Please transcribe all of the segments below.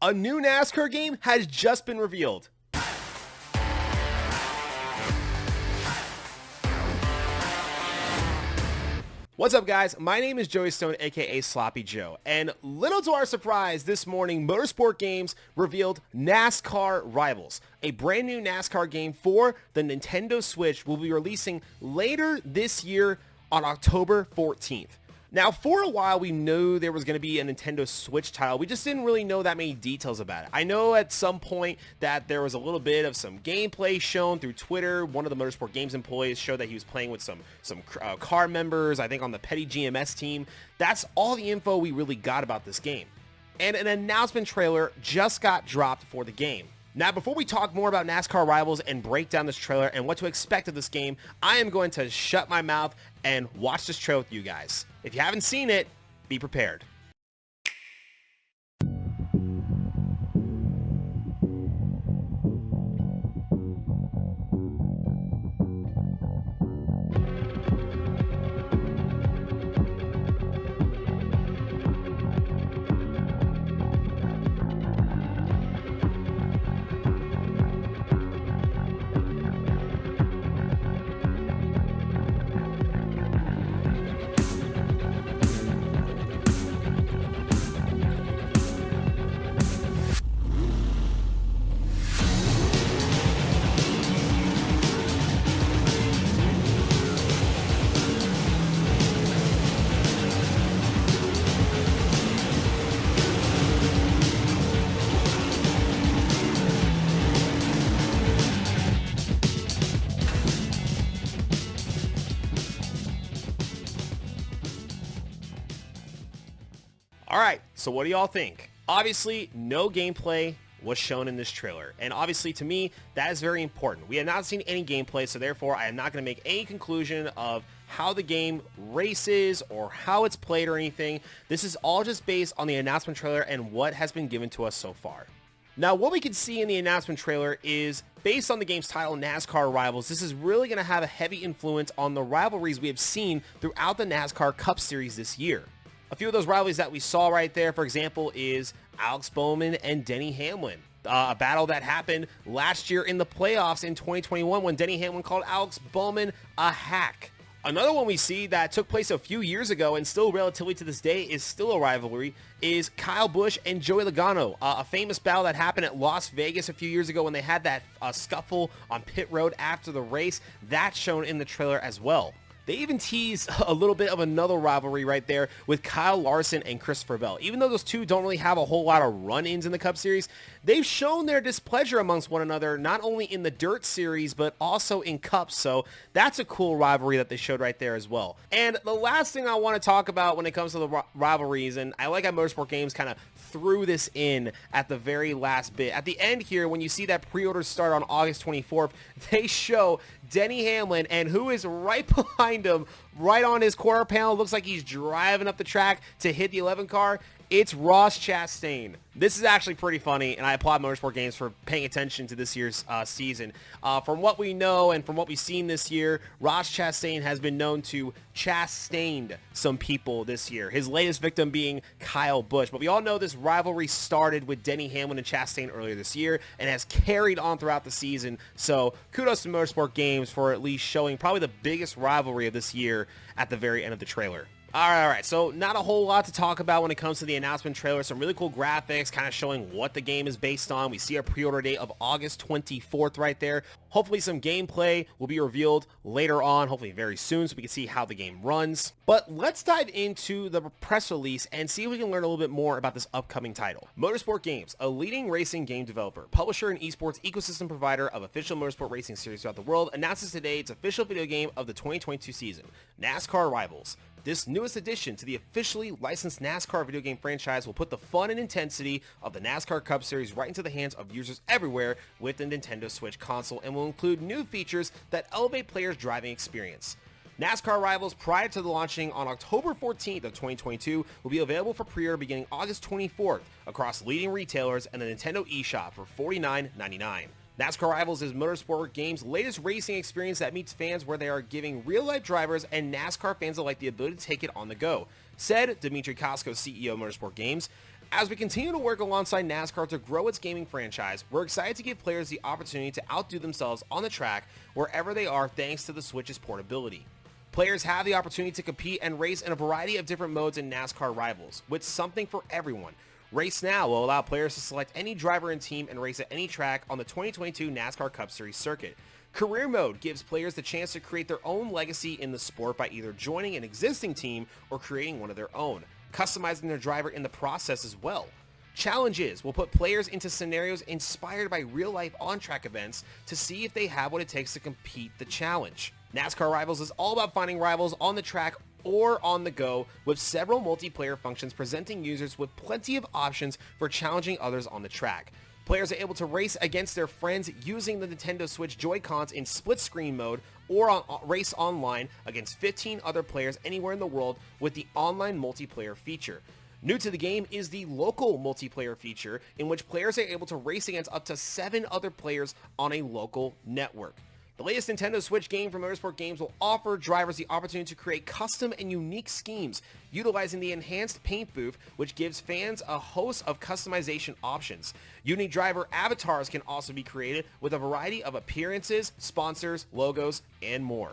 A new NASCAR game has just been revealed. What's up, guys? My name is Joey Stone, aka Sloppy Joe, and little to our surprise, this morning, Motorsport Games revealed NASCAR Rivals, a brand new NASCAR game for the Nintendo Switch will be releasing later this year on October 14th. Now, for a while, we knew there was going to be a Nintendo Switch title. We just didn't really know that many details about it. I know at some point that there was a little bit of some gameplay shown through Twitter. One of the Motorsport Games employees showed that he was playing with some car members, I think on the Petty GMS team. That's all the info we really got about this game. And an announcement trailer just got dropped for the game. Now, before we talk more about NASCAR Rivals and break down this trailer and what to expect of this game, I am going to shut my mouth and watch this trailer with you guys. If you haven't seen it, be prepared. Alright, so what do y'all think? Obviously, no gameplay was shown in this trailer, and obviously to me, that is very important. We have not seen any gameplay, so therefore I am not going to make any conclusion of how the game races or how it's played or anything. This is all just based on the announcement trailer and what has been given to us so far. Now, what we can see in the announcement trailer is, based on the game's title, NASCAR Rivals, this is really going to have a heavy influence on the rivalries we have seen throughout the NASCAR Cup Series this year. A few of those rivalries that we saw right there, for example, is Alex Bowman and Denny Hamlin. A battle that happened last year in the playoffs in 2021 when Denny Hamlin called Alex Bowman a hack. Another one we see that took place a few years ago and still relatively to this day is still a rivalry is Kyle Busch and Joey Logano. A famous battle that happened at Las Vegas a few years ago when they had that scuffle on pit road after the race. That's shown in the trailer as well. They even tease a little bit of another rivalry right there with Kyle Larson and Christopher Bell. Even though those two don't really have a whole lot of run-ins in the Cup Series, they've shown their displeasure amongst one another, not only in the Dirt Series, but also in Cups. So that's a cool rivalry that they showed right there as well. And the last thing I want to talk about when it comes to the rivalries, and I like how Motorsport Games kind of threw this in at the very last bit. At the end here, when you see that pre-order start on August 24th, they show Denny Hamlin, and who is right behind him, right on his quarter panel, looks like he's driving up the track to hit the 11 car. It's Ross Chastain. This is actually pretty funny, and I applaud Motorsport Games for paying attention to this year's season. From what we know and from what we've seen this year, Ross Chastain has been known to chastained some people this year, his latest victim being Kyle Busch. But we all know this rivalry started with Denny Hamlin and Chastain earlier this year and has carried on throughout the season. So kudos to Motorsport Games for at least showing probably the biggest rivalry of this year at the very end of the trailer. All right, so not a whole lot to talk about when it comes to the announcement trailer. Some really cool graphics kind of showing what the game is based on. We see a pre-order date of August 24th right there. Hopefully some gameplay will be revealed later on, hopefully very soon, so we can see how the game runs. But let's dive into the press release and see if we can learn a little bit more about this upcoming title. Motorsport Games, a leading racing game developer, publisher, and esports ecosystem provider of official motorsport racing series throughout the world, announces today its official video game of the 2022 season, NASCAR Rivals. This newest addition to the officially licensed NASCAR video game franchise will put the fun and intensity of the NASCAR Cup Series right into the hands of users everywhere with the Nintendo Switch console, and will include new features that elevate players' driving experience. NASCAR Rivals, prior to the launching on October 14th of 2022, will be available for pre-order beginning August 24th across leading retailers and the Nintendo eShop for $49.99. NASCAR Rivals is Motorsport Games' latest racing experience that meets fans where they are giving real-life drivers and NASCAR fans alike the ability to take it on the go, said Dmitry Kosko, CEO of Motorsport Games. As we continue to work alongside NASCAR to grow its gaming franchise, we're excited to give players the opportunity to outdo themselves on the track wherever they are thanks to the Switch's portability. Players have the opportunity to compete and race in a variety of different modes in NASCAR Rivals, with something for everyone. Race Now will allow players to select any driver and team and race at any track on the 2022 NASCAR Cup Series circuit. Career Mode gives players the chance to create their own legacy in the sport by either joining an existing team or creating one of their own, customizing their driver in the process as well. Challenges will put players into scenarios inspired by real-life on-track events to see if they have what it takes to compete the challenge. NASCAR Rivals is all about finding rivals on the track or on the go, with several multiplayer functions presenting users with plenty of options for challenging others on the track. Players are able to race against their friends using the Nintendo Switch Joy-Cons in split-screen mode or race online against 15 other players anywhere in the world with the online multiplayer feature. New to the game is the local multiplayer feature, in which players are able to race against up to 7 other players on a local network. The latest Nintendo Switch game from Motorsport Games will offer drivers the opportunity to create custom and unique schemes, utilizing the enhanced paint booth, which gives fans a host of customization options. Unique driver avatars can also be created with a variety of appearances, sponsors, logos, and more.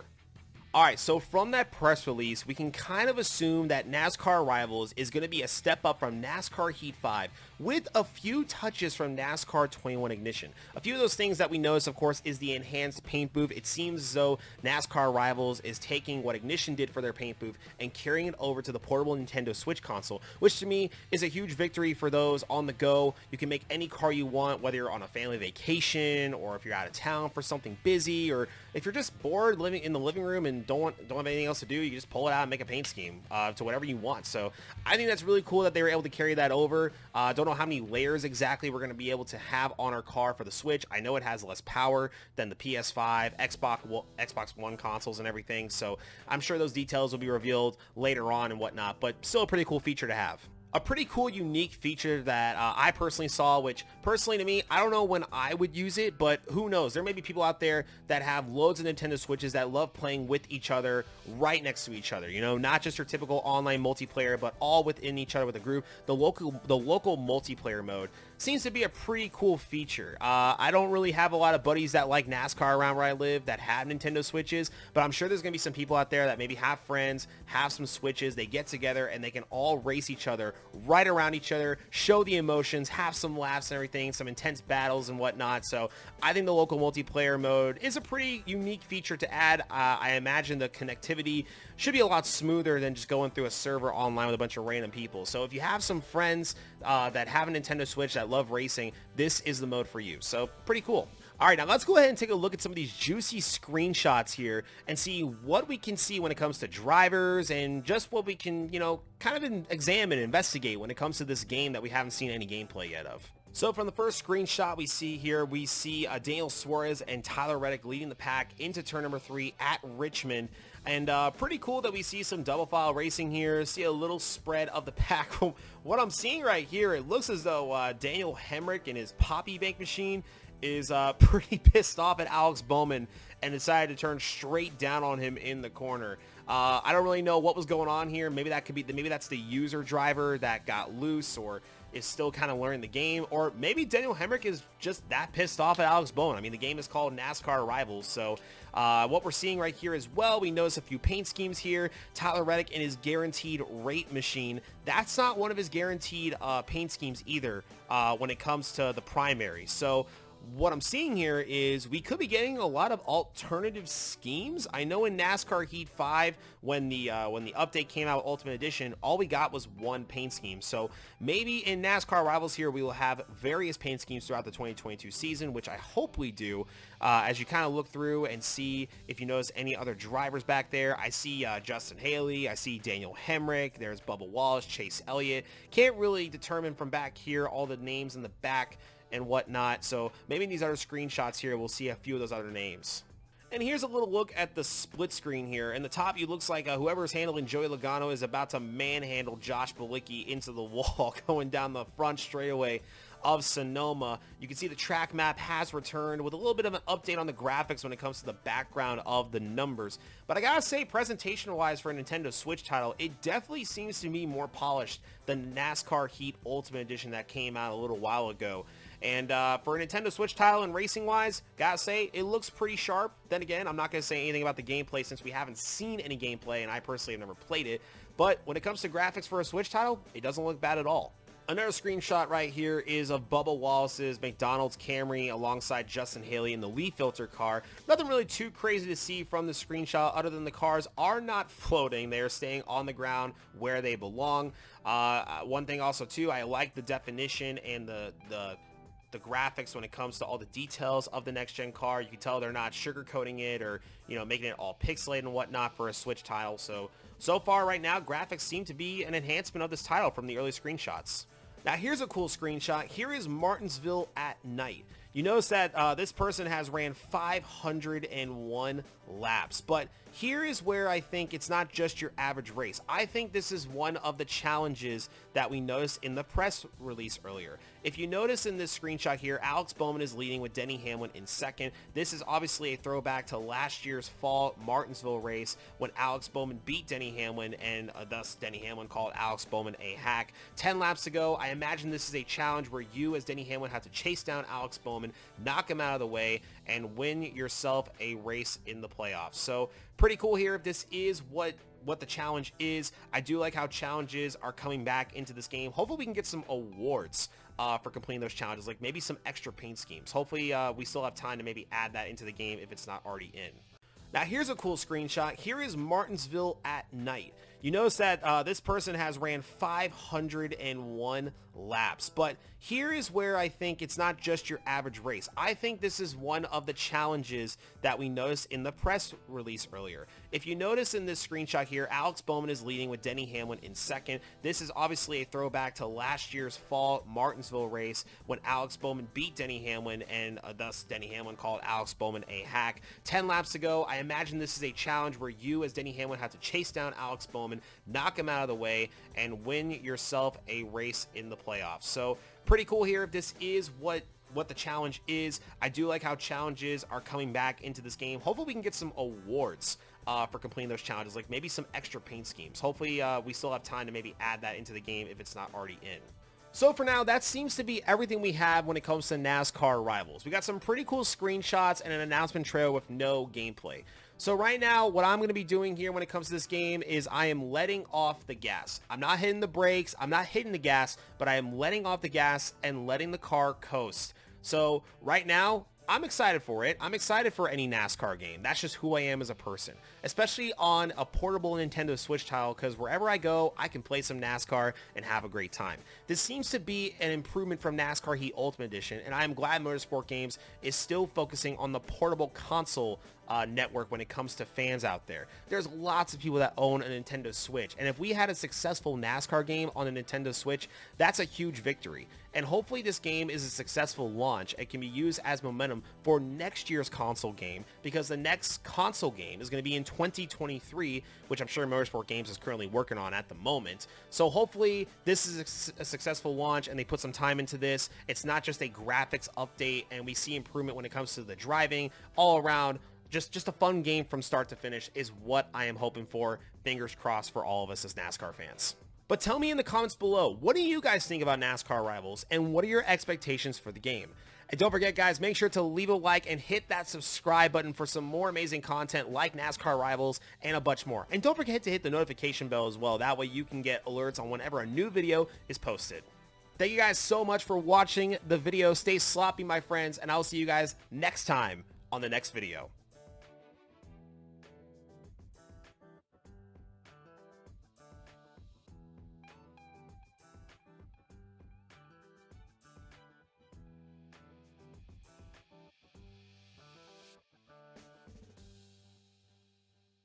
Alright, so from that press release, we can kind of assume that NASCAR Rivals is going to be a step up from NASCAR Heat 5 with a few touches from NASCAR 21 Ignition. A few of those things that we notice, of course, is the enhanced paint booth. It seems as though NASCAR Rivals is taking what Ignition did for their paint booth and carrying it over to the portable Nintendo Switch console, which to me is a huge victory for those on the go. You can make any car you want, whether you're on a family vacation or if you're out of town for something busy, or if you're just bored living in the living room and don't have anything else to do, you just pull it out and make a paint scheme to whatever you want. So I think that's really cool that they were able to carry that over. Don't know how many layers exactly we're going to be able to have on our car for the Switch. I know it has less power than the PS5, Xbox One consoles and everything, so I'm sure those details will be revealed later on and whatnot, but still a pretty cool feature to have. A pretty cool, unique feature that I personally saw, which personally to me, I don't know when I would use it, but who knows? There may be people out there that have loads of Nintendo Switches that love playing with each other right next to each other. You know, not just your typical online multiplayer, but all within each other with a group. The local multiplayer mode seems to be a pretty cool feature. I don't really have a lot of buddies that like NASCAR around where I live that have Nintendo Switches, but I'm sure there's going to be some people out there that maybe have friends, have some Switches, they get together and they can all race each other right around each other, show the emotions, have some laughs and everything, some intense battles and whatnot. So I think the local multiplayer mode is a pretty unique feature to add. I imagine the connectivity should be a lot smoother than just going through a server online with a bunch of random people. So if you have some friends that have a Nintendo Switch that love racing, this is the mode for you. So pretty cool. All right, now let's go ahead and take a look at some of these juicy screenshots here and see what we can see when it comes to drivers and just what we can, you know, kind of examine and investigate when it comes to this game that we haven't seen any gameplay yet of. So from the first screenshot we see here, we see Daniel Suarez and Tyler Reddick leading the pack into turn number 3 at Richmond. And pretty cool that we see some double file racing here, see a little spread of the pack. What I'm seeing right here, it looks as though Daniel Hemrick and his Poppy Bank machine is pretty pissed off at Alex Bowman and decided to turn straight down on him in the corner. I don't really know what was going on here. Maybe that's the user driver that got loose or is still kind of learning the game, or maybe Daniel Hemrick is just that pissed off at Alex Bowman. I mean, the game is called NASCAR Rivals, so what we're seeing right here as well, we notice a few paint schemes here. Tyler Reddick and his guaranteed rate machine. That's not one of his guaranteed paint schemes either when it comes to the primary. So what I'm seeing here is we could be getting a lot of alternative schemes. I know in NASCAR Heat 5, when the update came out with Ultimate Edition, all we got was one paint scheme. So maybe in NASCAR Rivals here, we will have various paint schemes throughout the 2022 season, which I hope we do. As you kind of look through and see if you notice any other drivers back there. I see Justin Haley, I see Daniel Hemrick, there's Bubba Wallace, Chase Elliott. Can't really determine from back here all the names in the back and whatnot, so maybe in these other screenshots here we'll see a few of those other names. And here's a little look at the split screen here. In the top, it looks like whoever's handling Joey Logano is about to manhandle Josh Bilicki into the wall going down the front straightaway of Sonoma. You can see the track map has returned with a little bit of an update on the graphics when it comes to the background of the numbers. But I gotta say, presentation-wise for a Nintendo Switch title, it definitely seems to be more polished than NASCAR Heat Ultimate Edition that came out a little while ago. And for a Nintendo Switch title and racing-wise, gotta say, it looks pretty sharp. Then again, I'm not gonna say anything about the gameplay since we haven't seen any gameplay, and I personally have never played it. But when it comes to graphics for a Switch title, it doesn't look bad at all. Another screenshot right here is of Bubba Wallace's McDonald's Camry alongside Justin Haley in the Leaf Filter car. Nothing really too crazy to see from the screenshot other than the cars are not floating. They are staying on the ground where they belong. One thing also too, I like the definition and the graphics when it comes to all the details of the next gen car. You can tell they're not sugarcoating it or, you know, making it all pixelated and whatnot for a Switch title. So far right now, graphics seem to be an enhancement of this title from the early screenshots. Now here's a cool screenshot. Here is Martinsville at night. You notice that this person has ran 501 laps, but here is where I think it's not just your average race. I think this is one of the challenges that we noticed in the press release earlier. If you notice in this screenshot here, Alex Bowman is leading with Denny Hamlin in second. This is obviously a throwback to last year's fall Martinsville race when Alex Bowman beat Denny Hamlin and thus Denny Hamlin called Alex Bowman a hack. 10 laps ago, I imagine this is a challenge where you as Denny Hamlin have to chase down Alex Bowman, knock him out of the way, and win yourself a race in the playoffs. So pretty cool here if this is what the challenge is. I do like how challenges are coming back into this game. Hopefully we can get some awards for completing those challenges, like maybe some extra paint schemes. Hopefully we still have time to maybe add that into the game if it's not already in. Now here's a cool screenshot. Here is Martinsville at night. You notice that this person has ran 501 laps, but here is where I think it's not just your average race. I think this is one of the challenges that we noticed in the press release earlier. If you notice in this screenshot here, Alex Bowman is leading with Denny Hamlin in second. This is obviously a throwback to last year's fall Martinsville race when Alex Bowman beat Denny Hamlin and thus Denny Hamlin called Alex Bowman a hack. 10 laps ago, I imagine this is a challenge where you as Denny Hamlin have to chase down Alex Bowman, knock him out of the way, and win yourself a race in the playoffs. So pretty cool here if this is what the challenge is. I do like how challenges are coming back into this game. Hopefully we can get some awards for completing those challenges, like maybe some extra paint schemes. Hopefully we still have time to maybe add that into the game if it's not already in. So for now, that seems to be everything we have when it comes to NASCAR Rivals. We got some pretty cool screenshots and an announcement trail with no gameplay. So right now, what I'm going to be doing here when it comes to this game is I am letting off the gas. I'm not hitting the brakes, I'm not hitting the gas, but I am letting off the gas and letting the car coast. So right now, I'm excited for it. I'm excited for any NASCAR game. That's just who I am as a person, especially on a portable Nintendo Switch title, because wherever I go, I can play some NASCAR and have a great time. This seems to be an improvement from NASCAR Heat Ultimate Edition, and I'm glad Motorsport Games is still focusing on the portable console network when it comes to fans out there. There's lots of people that own a Nintendo Switch, and if we had a successful NASCAR game on a Nintendo Switch, that's a huge victory. And hopefully this game is a successful launch and can be used as momentum for next year's console game, because the next console game is going to be in 2023, which I'm sure Motorsport Games is currently working on at the moment. So hopefully this is a successful launch and they put some time into this. It's not just a graphics update, and we see improvement when it comes to the driving all around. Just a fun game from start to finish is what I am hoping for. Fingers crossed for all of us as NASCAR fans. But tell me in the comments below, what do you guys think about NASCAR Rivals, and what are your expectations for the game? And don't forget, guys, make sure to leave a like and hit that subscribe button for some more amazing content like NASCAR Rivals and a bunch more. And don't forget to hit the notification bell as well. That way you can get alerts on whenever a new video is posted. Thank you guys so much for watching the video. Stay sloppy, my friends, and I'll see you guys next time on the next video.